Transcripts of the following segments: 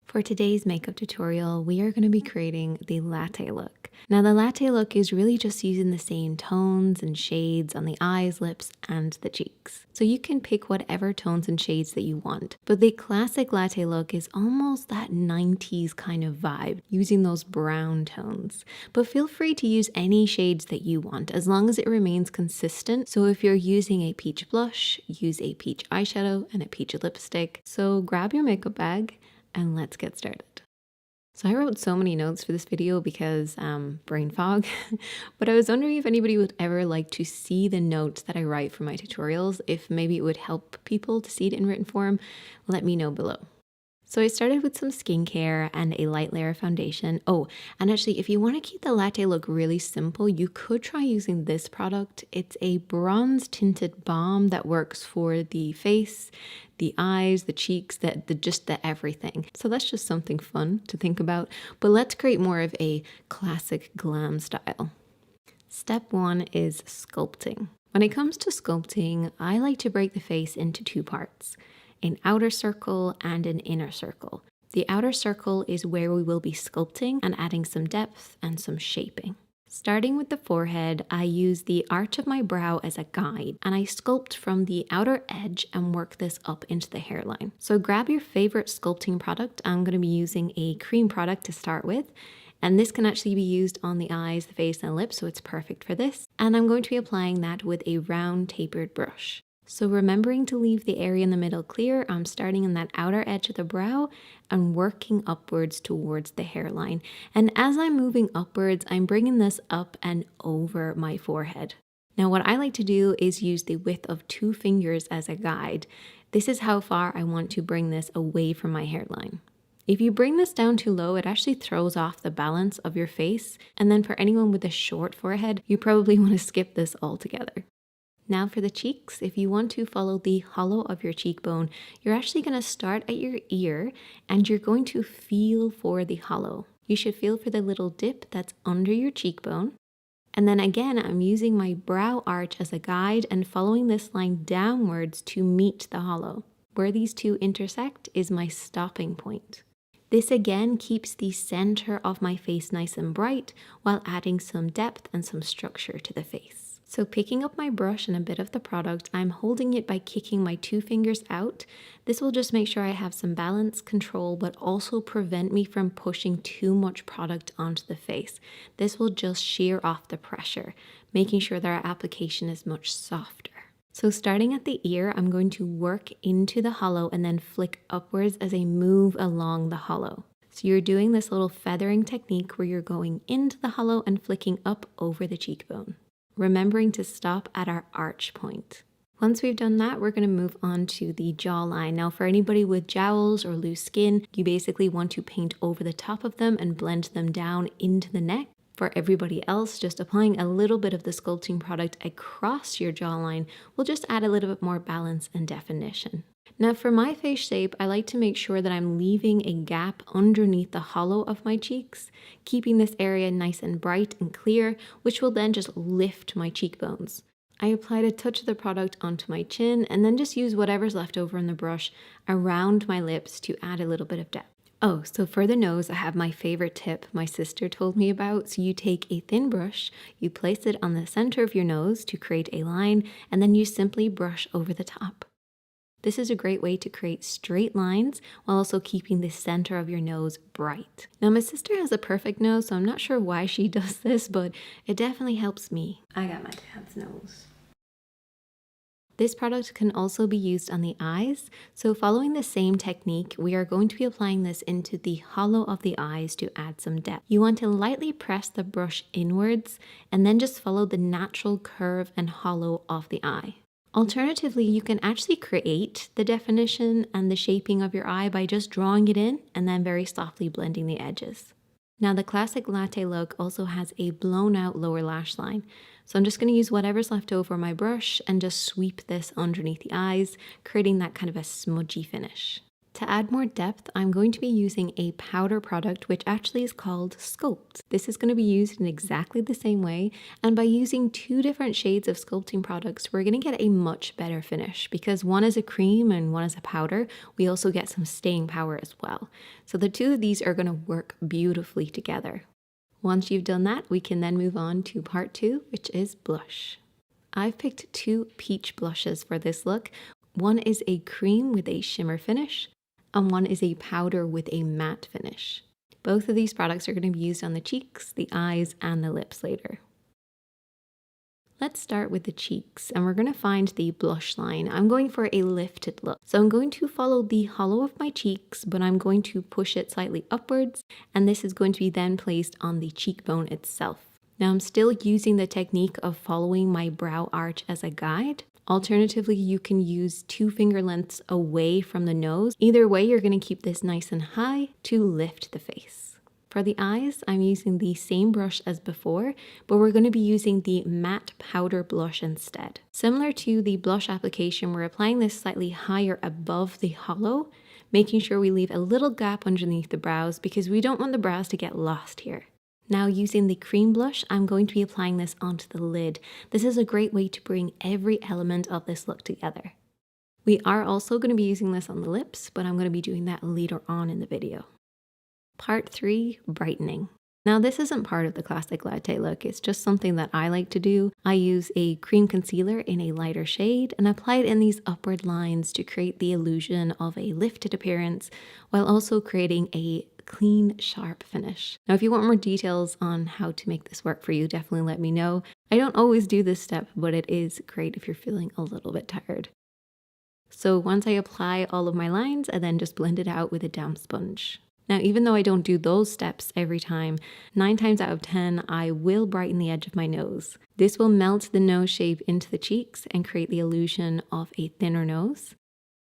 For today's makeup tutorial, we are going to be creating the latte look. Now the latte look is really just using the same tones and shades on the eyes, lips, and the cheeks. So you can pick whatever tones and shades that you want. But the classic latte look is almost that 90s kind of vibe, using those brown tones. But feel free to use any shades that you want, as long as it remains consistent. So if you're using a peach blush, use a peach eyeshadow and a peach lipstick. So grab your makeup bag and let's get started. So I wrote so many notes for this video because brain fog, but I was wondering if anybody would ever like to see the notes that I write for my tutorials. If maybe it would help people to see it in written form, let me know below. So I started with some skincare and a light layer foundation. Oh, and actually, if you want to keep the latte look really simple, you could try using this product. It's a bronze tinted balm that works for the face, the eyes, the cheeks, just the everything. So that's just something fun to think about. But let's create more of a classic glam style. Step 1 is sculpting. When it comes to sculpting, I like to break the face into two parts: an outer circle and an inner circle. The outer circle is where we will be sculpting and adding some depth and some shaping. Starting with the forehead, I use the arch of my brow as a guide, and I sculpt from the outer edge and work this up into the hairline. So grab your favorite sculpting product. I'm going to be using a cream product to start with, and this can actually be used on the eyes, the face, and lips, so it's perfect for this. And I'm going to be applying that with a round tapered brush. So remembering to leave the area in the middle clear, I'm starting in that outer edge of the brow and working upwards towards the hairline. And as I'm moving upwards, I'm bringing this up and over my forehead. Now what I like to do is use the width of 2 fingers as a guide. This is how far I want to bring this away from my hairline. If you bring this down too low, it actually throws off the balance of your face. And then for anyone with a short forehead, you probably want to skip this altogether. Now for the cheeks, if you want to follow the hollow of your cheekbone, you're actually going to start at your ear and you're going to feel for the hollow. You should feel for the little dip that's under your cheekbone. And then again, I'm using my brow arch as a guide and following this line downwards to meet the hollow. Where these two intersect is my stopping point. This again keeps the center of my face nice and bright while adding some depth and some structure to the face. So picking up my brush and a bit of the product, I'm holding it by kicking my 2 fingers out. This will just make sure I have some balance, control, but also prevent me from pushing too much product onto the face. This will just shear off the pressure, making sure that our application is much softer. So starting at the ear, I'm going to work into the hollow and then flick upwards as I move along the hollow. So you're doing this little feathering technique where you're going into the hollow and flicking up over the cheekbone, remembering to stop at our arch point. Once we've done that, we're going to move on to the jawline. Now for anybody with jowls or loose skin, you basically want to paint over the top of them and blend them down into the neck. For everybody else, just applying a little bit of the sculpting product across your jawline will just add a little bit more balance and definition. Now for my face shape, I like to make sure that I'm leaving a gap underneath the hollow of my cheeks, keeping this area nice and bright and clear, which will then just lift my cheekbones. I applied a touch of the product onto my chin and then just use whatever's left over in the brush around my lips to add a little bit of depth. Oh, so for the nose, I have my favorite tip my sister told me about. So you take a thin brush, you place it on the center of your nose to create a line, and then you simply brush over the top. This is a great way to create straight lines while also keeping the center of your nose bright. Now my sister has a perfect nose, so I'm not sure why she does this, but it definitely helps me. I got my cat's nose. This product can also be used on the eyes, so following the same technique, we are going to be applying this into the hollow of the eyes to add some depth. You want to lightly press the brush inwards and then just follow the natural curve and hollow of the eye. Alternatively, you can actually create the definition and the shaping of your eye by just drawing it in and then very softly blending the edges. Now the classic latte look also has a blown out lower lash line. So I'm just going to use whatever's left over my brush and just sweep this underneath the eyes, creating that kind of a smudgy finish. To add more depth, I'm going to be using a powder product which actually is called Sculpt. This is going to be used in exactly the same way, and by using 2 different shades of sculpting products, we're going to get a much better finish because one is a cream and one is a powder. We also get some staying power as well. So the 2 of these are going to work beautifully together. Once you've done that, we can then move on to part 2, which is blush. I've picked 2 peach blushes for this look. One is a cream with a shimmer finish, and one is a powder with a matte finish. Both of these products are going to be used on the cheeks, the eyes, and the lips later. Let's start with the cheeks, and we're going to find the blush line. I'm going for a lifted look. So I'm going to follow the hollow of my cheeks, but I'm going to push it slightly upwards, and this is going to be then placed on the cheekbone itself. Now I'm still using the technique of following my brow arch as a guide. Alternatively, you can use 2 finger lengths away from the nose. Either way, you're going to keep this nice and high to lift the face. For the eyes, I'm using the same brush as before, but we're going to be using the matte powder blush instead. Similar to the blush application, we're applying this slightly higher above the hollow, making sure we leave a little gap underneath the brows because we don't want the brows to get lost here. Now using the cream blush, I'm going to be applying this onto the lid. This is a great way to bring every element of this look together. We are also going to be using this on the lips, but I'm going to be doing that later on in the video. Part 3, brightening. Now this isn't part of the classic latte look, it's just something that I like to do. I use a cream concealer in a lighter shade and apply it in these upward lines to create the illusion of a lifted appearance while also creating a clean, sharp finish. Now, if you want more details on how to make this work for you, definitely let me know. I don't always do this step, but it is great if you're feeling a little bit tired. So once I apply all of my lines, I then just blend it out with a damp sponge. Now, even though I don't do those steps every time, 9 times out of 10, I will brighten the edge of my nose. This will melt the nose shape into the cheeks and create the illusion of a thinner nose.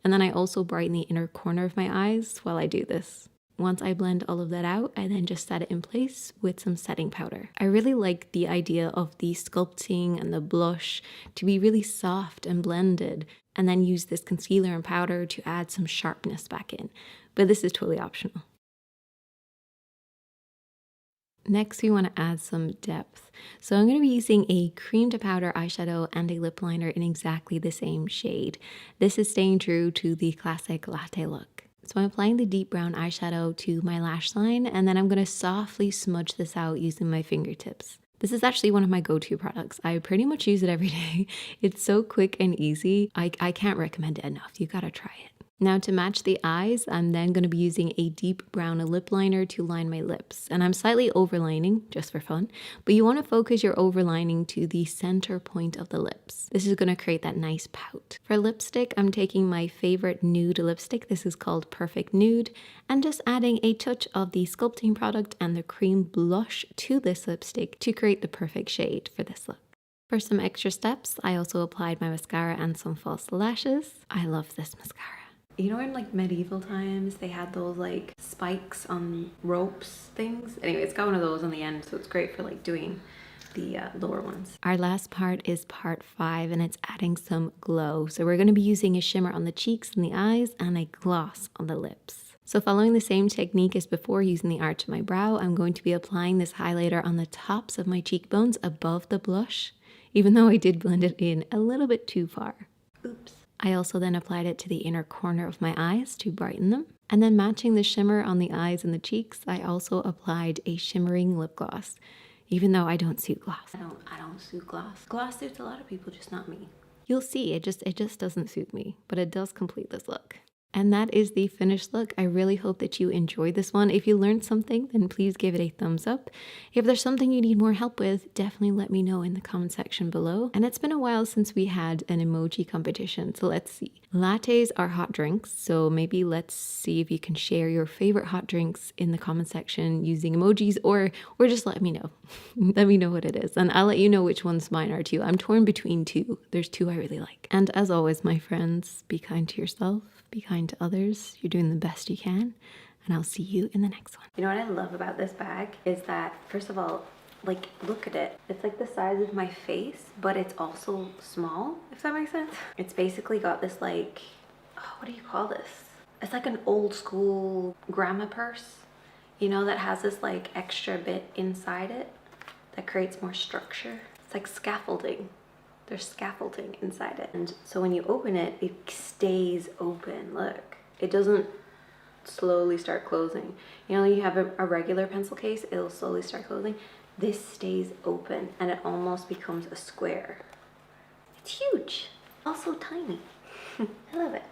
And then I also brighten the inner corner of my eyes while I do this. Once I blend all of that out, I then just set it in place with some setting powder. I really like the idea of the sculpting and the blush to be really soft and blended, and then use this concealer and powder to add some sharpness back in. But this is totally optional. Next, we want to add some depth. So I'm going to be using a cream to powder eyeshadow and a lip liner in exactly the same shade. This is staying true to the classic latte look. So I'm applying the deep brown eyeshadow to my lash line, and then I'm going to softly smudge this out using my fingertips. This is actually one of my go-to products. I pretty much use it every day. It's so quick and easy. I can't recommend it enough. You gotta try it. Now to match the eyes, I'm then going to be using a deep brown lip liner to line my lips. And I'm slightly overlining, just for fun, but you want to focus your overlining to the center point of the lips. This is going to create that nice pout. For lipstick, I'm taking my favorite nude lipstick. This is called Perfect Nude, and just adding a touch of the sculpting product and the cream blush to this lipstick to create the perfect shade for this look. For some extra steps, I also applied my mascara and some false lashes. I love this mascara. You know, in like medieval times, they had those like spikes on ropes things. Anyway, it's got one of those on the end, so it's great for like doing the lower ones. Our last part is part 5, and it's adding some glow. So we're going to be using a shimmer on the cheeks and the eyes and a gloss on the lips. So following the same technique as before, using the arch of my brow, I'm going to be applying this highlighter on the tops of my cheekbones above the blush, even though I did blend it in a little bit too far. Oops. I also then applied it to the inner corner of my eyes to brighten them. And then matching the shimmer on the eyes and the cheeks, I also applied a shimmering lip gloss, even though I don't suit gloss. I don't suit gloss. Gloss suits a lot of people, just not me. You'll see, it just doesn't suit me, but it does complete this look. And that is the finished look. I really hope that you enjoyed this one. If you learned something, then please give it a thumbs up. If there's something you need more help with, definitely let me know in the comment section below. And it's been a while since we had an emoji competition, so let's see. Lattes are hot drinks, so maybe let's see if you can share your favorite hot drinks in the comment section using emojis, or just let me know. Let me know what it is, and I'll let you know which ones mine are too. I'm torn between 2. There's 2 I really like. And as always, my friends, be kind to yourself. Be kind to others. You're doing the best you can, and I'll see you in the next one. You know what I love about this bag is that, first of all, like, look at it. It's like the size of my face, but it's also small, if that makes sense. It's basically got this like, oh, what do you call this? It's like an old school grandma purse, you know, that has this like extra bit inside it that creates more structure. It's like scaffolding. There's scaffolding inside it. And so when you open it, it stays open. Look, it doesn't slowly start closing. You know, you have a regular pencil case, it'll slowly start closing. This stays open and it almost becomes a square. It's huge. Also tiny. I love it.